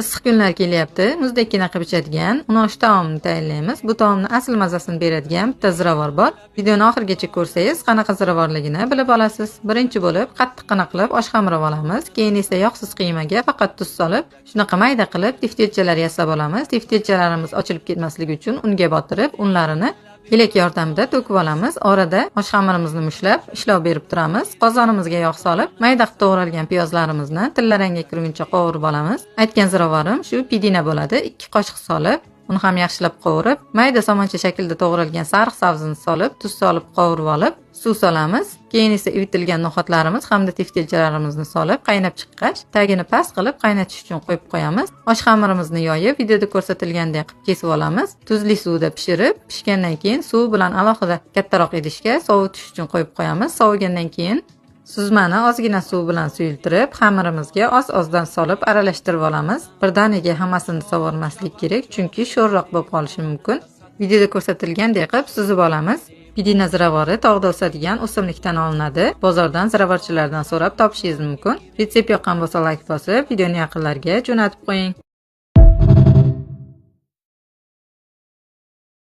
Issiq kunlar kelyapti. Muzdekgina qilib ichadigan unosh taomni tayyorlaymiz. Bu taomni asl mazasini beradigan bitta ziravor bor. Videoni oxirigacha ko'rsangiz, qanaqa ziravorligini bilib olasiz. Birinchi bo'lib qattiqqina qilib osh xamiri olamiz. Keyin esa yog'siz qiymaga faqat tuz solib, shunaqa mayda qilib tiftelchalar yasab olamiz. Tiftelchalarimiz ochilib ketmasligi uchun unga botirib, unlarini elak yordamida to'kib olamiz. Orada osh xamirimizni mushlab, ishlov berib turamiz. Qozonimizga yog' solib, mayda qilib to'g'ralgan piyozlarimizni tillarangga kirguncha qovurib olamiz. Aytgan ziravorim shu pidina bo'ladi. 2 qoshiq solib, uni ham yaxshilab qovurib, mayda somoncha shaklda to'g'ralgan sariq sabzini solib, tuz solib qovurib olib, suv solamiz. Keyin esa ivitilgan no'xatlarimiz hamda tiftelchalarimizni solib, qaynab chiqqach, tagini past qilib qaynatish uchun qo'yib qo'yamiz. Osh xamirimizni yoyib, videoda ko'rsatilgandek qilib kesib olamiz. Tuzli suvda pishirib, pishgandan keyin suv bilan alohida kattaroq idishga sovutish uchun qo'yib qo'yamiz. Sovigandan keyin suzmani ozgina suv bilan suyultirib, xamirimizga oz-ozdan solib aralashtirib olamiz. Birdaniga hammasini sovurmaslik kerak, chunki sho'rroq bo'lib qolishi mumkin. Videoda ko'rsatilgandek qilib suzib olamiz. Pidina ziravori tog'da o'sadigan o'simlikdan olinadi. Bozordan ziravorchilardan so'rab topishingiz mumkin. Retsept yoqqan bo'lsa, like bosib, videoni yaqinlarga jo'natib qo'ying.